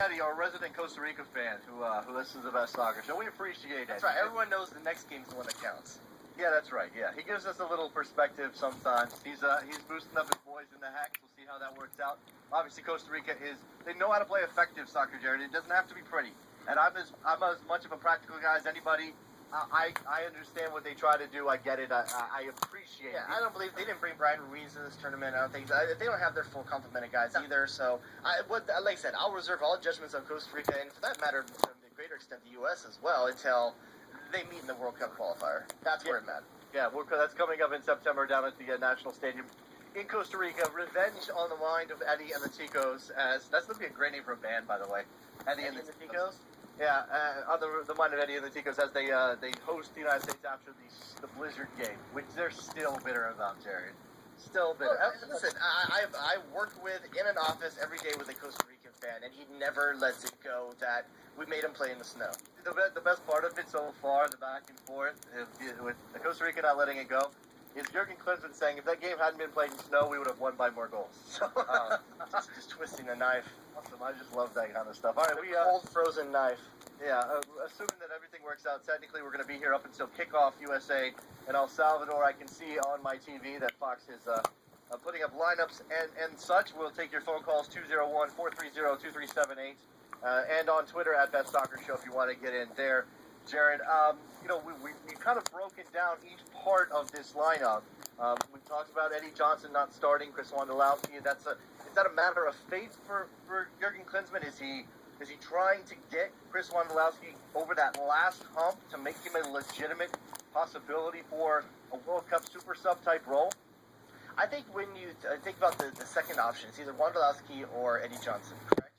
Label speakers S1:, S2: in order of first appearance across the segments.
S1: Eddie, our resident Costa Rica fan who listens to the Best Soccer Show. We appreciate it.
S2: That's right. Everyone knows the next game's the one that counts.
S1: Yeah, that's right. Yeah, he gives us a little perspective sometimes. He's boosting up his boys in the Hex. We'll see how that works out. Obviously, Costa Rica they know how to play effective soccer, Jared. It doesn't have to be pretty. And I'm as much of a practical guy as anybody. I understand what they try to do. I get it. I appreciate it.
S2: I don't believe they didn't bring Brian Ruiz to this tournament. I don't think they don't have their full complement of guys either. So, like I said, I'll reserve all judgments on Costa Rica, and for that matter, to a greater extent, the U.S. as well, until they meet in the World Cup qualifier. That's where it matters.
S1: Yeah, that's coming up in September down at the National Stadium in Costa Rica. Revenge on the mind of Eddie and the Ticos. That's going to be a great name for a band, by the way. Eddie and the Ticos. Yeah, on the mind of Eddie and the Ticos as they host the United States after the Blizzard game, which they're still bitter about, Jared. Still bitter.
S2: Listen, I work in an office every day with a Costa Rican fan, and he never lets it go that we made him play in the snow.
S1: The best part of it so far, the back and forth, with the Costa Rica not letting it go, is Jurgen Klinsmann saying if that game hadn't been played in snow, we would have won by more goals. So,
S2: just twisting the knife.
S1: Awesome. I just love that kind of stuff. All right,
S2: cold frozen knife.
S1: Yeah, assuming that everything works out, technically we're going to be here up until kickoff USA in El Salvador. I can see on my TV that Fox is putting up lineups and such. We'll take your phone calls, 201-430-2378, and on Twitter at Best Soccer Show if you want to get in there. Jared, we've kind of broken down each part of this lineup. We've talked about Eddie Johnson not starting, Chris Wondolowski. Is that a matter of faith for Jurgen Klinsmann? Is he trying to get Chris Wondolowski over that last hump to make him a legitimate possibility for a World Cup super sub type role?
S2: I think when you think about the second option, it's either Wondolowski or Eddie Johnson, correct?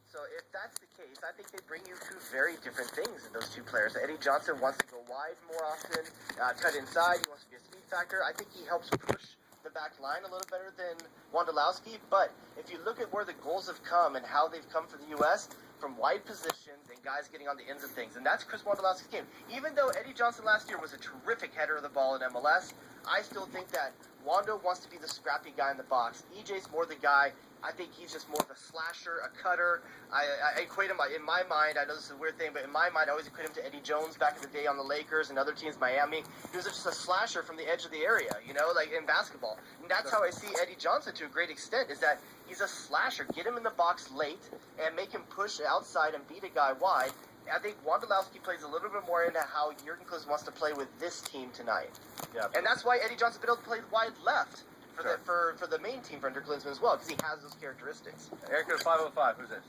S2: So if that's the case, I think they bring you two very different things in those two players. Eddie Johnson wants to go wide more often, cut inside. He wants to be a speed factor. I think he helps push the back line a little better than Wondolowski. But if you look at where the goals have come and how they've come for the U.S., from wide positions and guys getting on the ends of things. And that's Chris Wondolowski's game. Even though Eddie Johnson last year was a terrific header of the ball in MLS, I still think that Wando wants to be the scrappy guy in the box. EJ's more the guy. I think he's just more of a slasher, a cutter. I equate him, in my mind, I know this is a weird thing, but in my mind, I always equate him to Eddie Jones back in the day on the Lakers and other teams, Miami. He was just a slasher from the edge of the area, like in basketball. And that's how I see Eddie Johnson to a great extent, is that he's a slasher. Get him in the box late and make him push outside and beat a guy wide. I think Wondolowski plays a little bit more into how Jurgen Klinsmann wants to play with this team tonight. Yeah, and that's why Eddie Johnson's been able to play wide left for the main team for under Klinsmann as well, because he has those characteristics.
S1: Eric 505, who's this?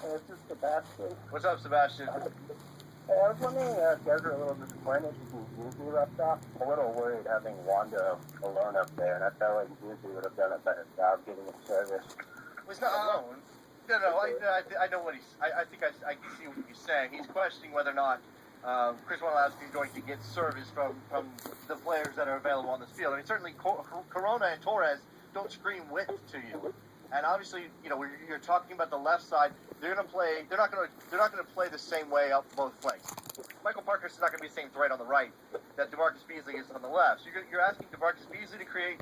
S3: This is Sebastian.
S1: What's up, Sebastian?
S3: Hey, I was wondering if you guys are a little disappointed because Zuzi left off. I'm a little worried having Wanda alone up there, and I felt like Zuzi would have done a better job getting his service.
S2: Well, he's not alone.
S1: No, I know what I think I can see what he's saying. He's questioning whether or not Chris Wondolowski is going to get service from the players that are available on this field. I mean, certainly Corona and Torres don't scream width to you, and obviously, you're talking about the left side. They're not going to play the same way up both flanks. Michael Parker's not going to be the same threat on the right that DeMarcus Beasley is on the left. So you're asking DeMarcus Beasley to create